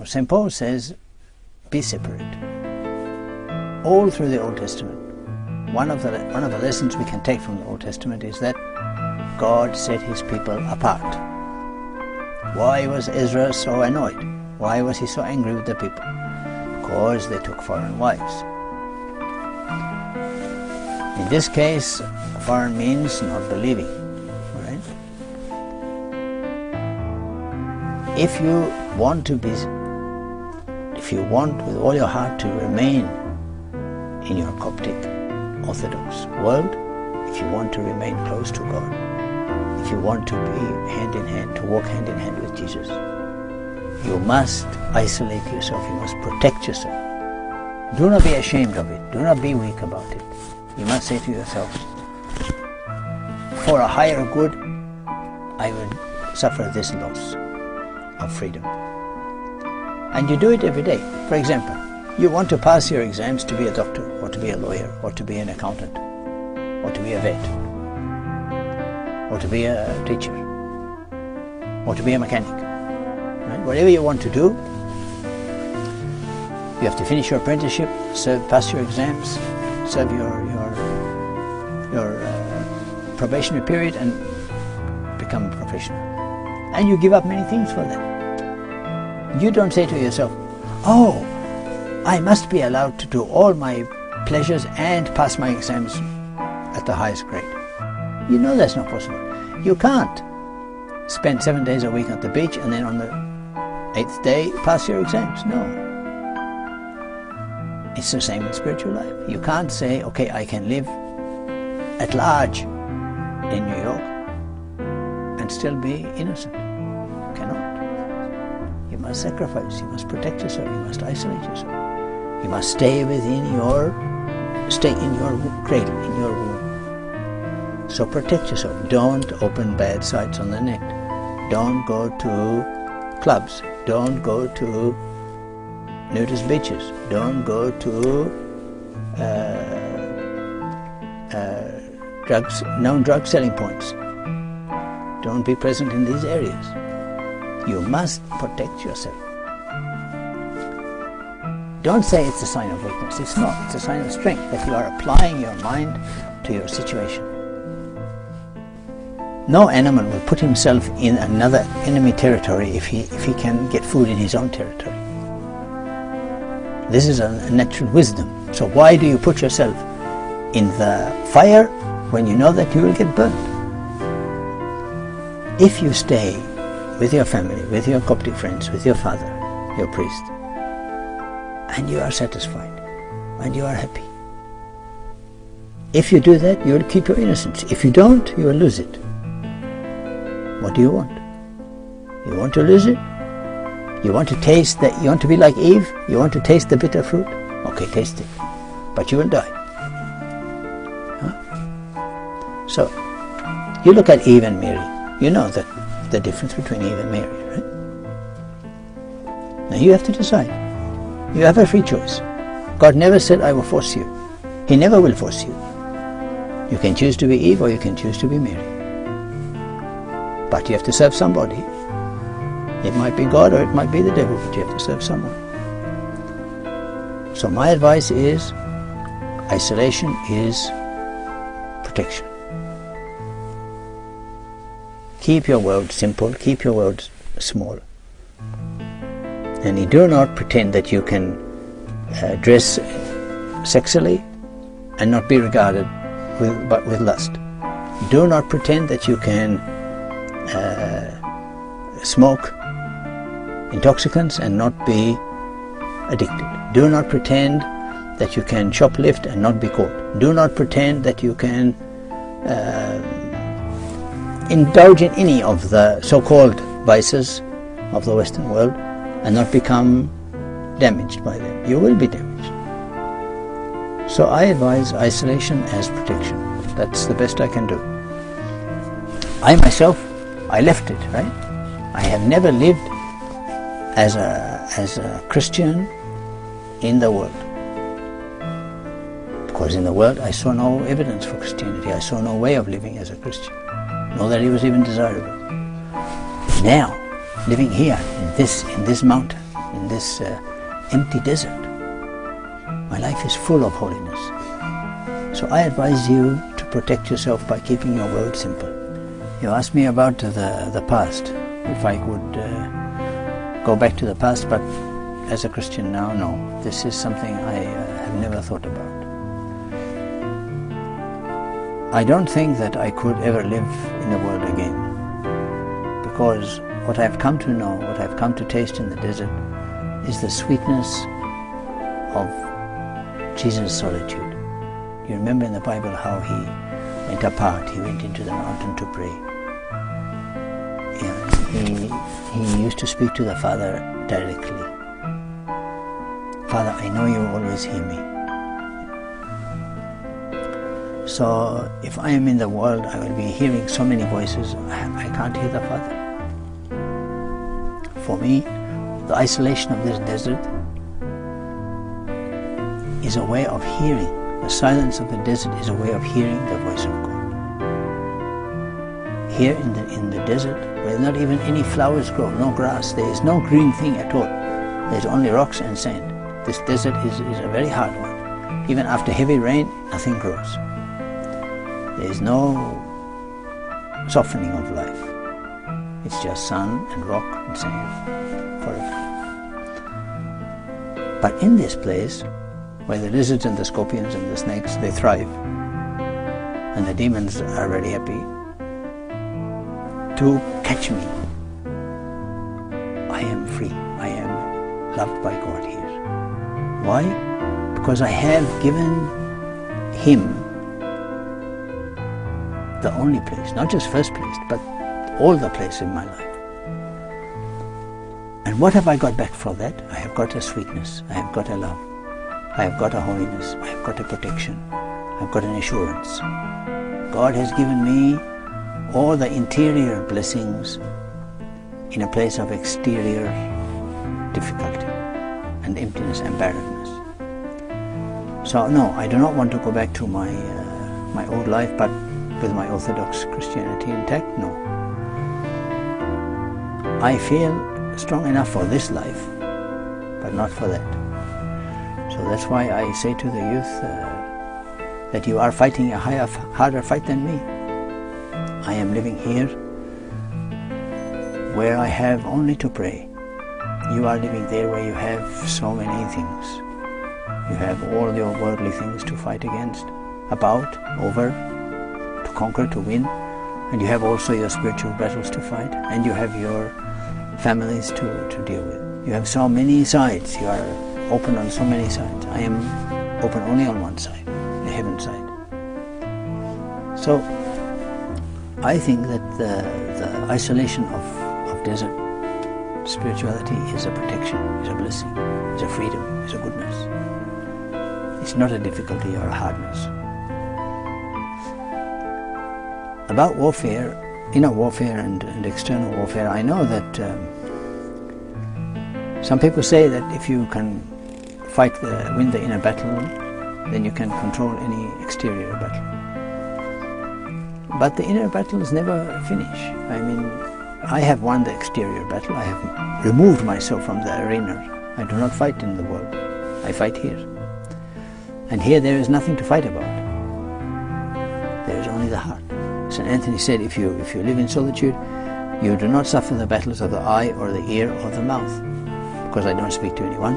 So St. Paul says, be separate. All through the Old Testament. One of the lessons we can take from the Old Testament is that God set his people apart. Why was Ezra so annoyed? Why was he so angry with the people? Because they took foreign wives. In this case, foreign means not believing. Right? If you want with all your heart to remain in your Coptic Orthodox world, if you want to remain close to God, if you want to be hand in hand, to walk hand in hand with Jesus, you must isolate yourself, you must protect yourself. Do not be ashamed of it, do not be weak about it. You must say to yourself, for a higher good, I will suffer this loss of freedom. And you do it every day. For example, you want to pass your exams to be a doctor, or to be a lawyer, or to be an accountant, or to be a vet, or to be a teacher, or to be a mechanic. Right? Whatever you want to do, you have to finish your apprenticeship, pass your exams, serve your probationary period, and become a professional. And you give up many things for that. You don't say to yourself, oh, I must be allowed to do all my pleasures and pass my exams at the highest grade. You know that's not possible. You can't spend 7 days a week at the beach and then on the 8th day pass your exams. No. It's the same in spiritual life. You can't say, okay, I can live at large in New York and still be innocent. You cannot. You must sacrifice, you must protect yourself, you must isolate yourself. You must stay in your cradle, in your womb. So protect yourself. Don't open bad sites on the net. Don't go to clubs. Don't go to nudist beaches. Don't go to known drug selling points. Don't be present in these areas. You must protect yourself. Don't say it's a sign of weakness. It's not. It's a sign of strength, that you are applying your mind to your situation. No animal will put himself in another enemy territory if he can get food in his own territory. This is a natural wisdom. So why do you put yourself in the fire when you know that you will get burnt? If you stay with your family, with your Coptic friends, with your father, your priest, and you are satisfied, and you are happy. If you do that, you will keep your innocence. If you don't, you will lose it. What do you want? You want to lose it? You want to taste that? You want to be like Eve? You want to taste the bitter fruit? Okay, taste it. But you will die. Huh? So, you look at Eve and Mary. You know that the difference between Eve and Mary, right? Now you have to decide. You have a free choice. God never said, I will force you. He never will force you. You can choose to be Eve or you can choose to be Mary. But you have to serve somebody. It might be God or it might be the devil, but you have to serve someone. So my advice is, isolation is protection. Keep your world simple, keep your world small. And you do not pretend that you can dress sexily and not be regarded with lust. Do not pretend that you can smoke intoxicants and not be addicted. Do not pretend that you can shoplift and not be caught. Do not pretend that you can indulge in any of the so-called vices of the Western world and not become damaged by them. You will be damaged. So I advise isolation as protection. That's the best I can do. I myself, I left it, right? I have never lived as a Christian in the world. Because in the world I saw no evidence for Christianity. I saw no way of living as a Christian, nor that it was even desirable. Now, living here in this mountain, in this empty desert. My life is full of holiness. So I advise you to protect yourself by keeping your world simple. You asked me about the past, if I could go back to the past, but as a Christian now, no. This is something I have never thought about. I don't think that I could ever live in the world again, because what I've come to know, what I've come to taste in the desert, is the sweetness of Jesus' solitude. You remember in the Bible how he went apart, he went into the mountain to pray. He used to speak to the Father directly. Father, I know you always hear me. So if I am in the world, I will be hearing so many voices, I can't hear the Father. For me, the isolation of this desert is a way of hearing. The silence of the desert is a way of hearing the voice of God. Here in the desert, where not even any flowers grow, no grass, there is no green thing at all. There's only rocks and sand. This desert is a very hard one. Even after heavy rain, nothing grows. There is no softening of life. It's just sun and rock and sand forever. But in this place, where the lizards and the scorpions and the snakes, they thrive, and the demons are very happy to catch me, I am free. I am loved by God here. Why? Because I have given Him the only place, not just first place, but all the place in my life. And what have I got back for that? I have got a sweetness, I have got a love, I have got a holiness, I have got a protection, I have got an assurance. God has given me all the interior blessings in a place of exterior difficulty and emptiness and barrenness. So no, I do not want to go back to my old life, but with my Orthodox Christianity intact, no. I feel strong enough for this life, but not for that. So that's why I say to the youth that you are fighting a harder fight than me. I am living here where I have only to pray. You are living there where you have so many things. You have all your worldly things to fight against, about, over, to conquer, to win. And you have also your spiritual battles to fight, and you have your families to deal with. You have so many sides. You are open on so many sides. I am open only on one side, the heaven side. So I think that the isolation of desert spirituality is a protection, is a blessing, is a freedom, is a goodness. It's not a difficulty or a hardness. About warfare, inner warfare and external warfare, I know that some people say that if you can win the inner battle, then you can control any exterior battle. But the inner battles never finish. I mean, I have won the exterior battle. I have removed myself from the arena. I do not fight in the world. I fight here. And here there is nothing to fight about. There is only the heart. St. Antony said, if you live in solitude, you do not suffer the battles of the eye or the ear or the mouth. Because I don't speak to anyone,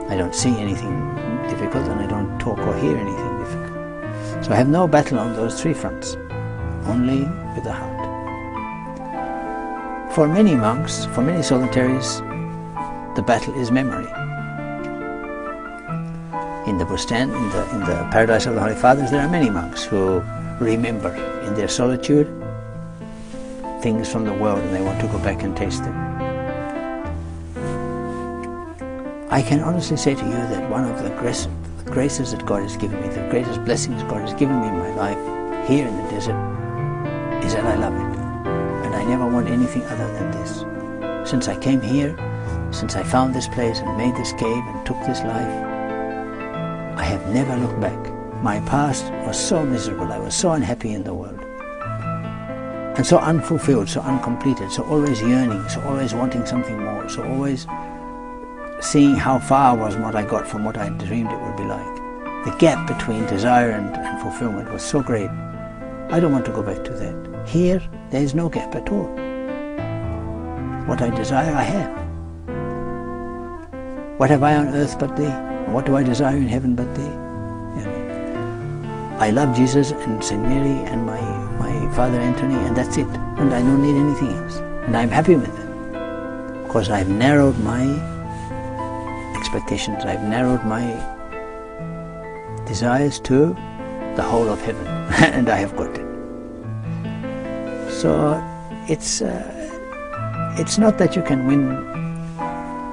I don't see anything difficult, and I don't talk or hear anything difficult. So I have no battle on those three fronts, only with the heart. For many monks, for many solitaries, the battle is memory. In the Bustan, in the Paradise of the Holy Fathers, there are many monks who remember in their solitude things from the world, and they want to go back and taste them. I can honestly say to you that one of the graces that God has given me, the greatest blessings God has given me in my life here in the desert, is that I love it. And I never want anything other than this. Since I came here, since I found this place and made this cave and took this life, I have never looked back. My past was so miserable, I was so unhappy in the world. And so unfulfilled, so uncompleted, so always yearning, so always wanting something more, so always seeing how far was what I got from what I dreamed it would be like. The gap between desire and fulfillment was so great. I don't want to go back to that. Here, there is no gap at all. What I desire, I have. What have I on earth but thee? What do I desire in heaven but thee? I love Jesus and St. Mary and my father Antony, and that's it. And I don't need anything else. And I'm happy with it. Because I've narrowed my expectations, I've narrowed my desires to the whole of heaven. And I have got it. So it's not that you can win.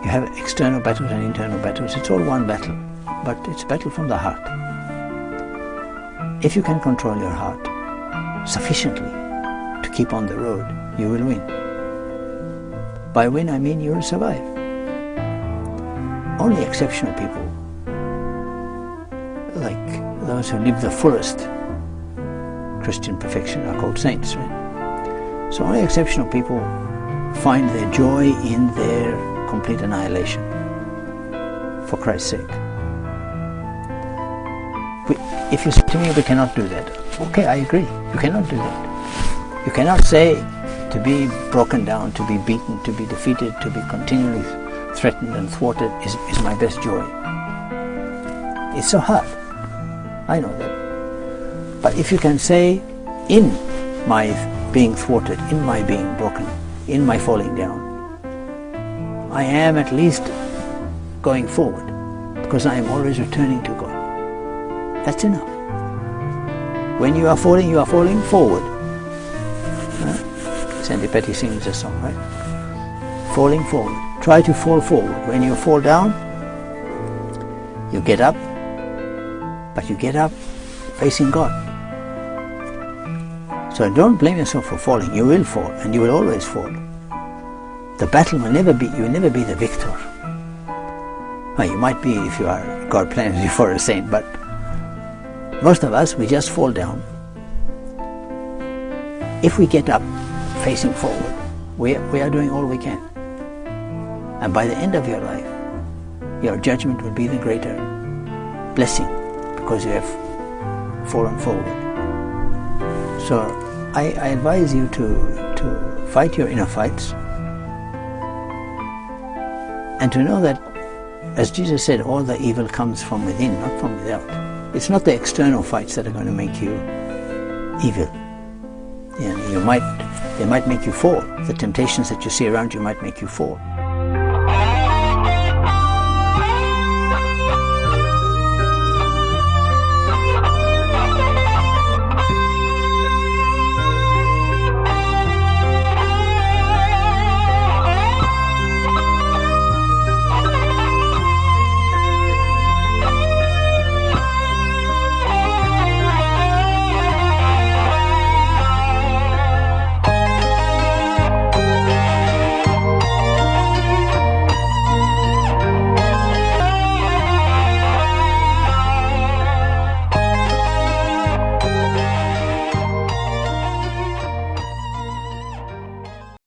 You have external battles and internal battles. It's all one battle, but it's a battle from the heart. If you can control your heart sufficiently to keep on the road, you will win. By win, I mean you will survive. Only exceptional people, like those who live the fullest Christian perfection, are called saints, right? So only exceptional people find their joy in their complete annihilation for Christ's sake. If you say to me, we cannot do that, okay, I agree, you cannot do that. You cannot say to be broken down, to be beaten, to be defeated, to be continually threatened and thwarted is my best joy. It's so hard, I know that. But if you can say, in my being thwarted, in my being broken, in my falling down, I am at least going forward, because I am always returning to God. That's enough. When you are falling forward. Sandy Petty sings a song, right? Falling forward. Try to fall forward. When you fall down, you get up, but you get up facing God. So don't blame yourself for falling. You will fall, and you will always fall. The battle will never be, you will never be the victor. Well, you might be if you are, God plans you for a saint, but most of us, we just fall down. If we get up facing forward, we are doing all we can. And by the end of your life, your judgment will be the greater blessing, because you have fallen forward. So I advise you to fight your inner fights, and to know that, as Jesus said, all the evil comes from within, not from without. It's not the external fights that are going to make you evil. They might make you fall. The temptations that you see around you might make you fall.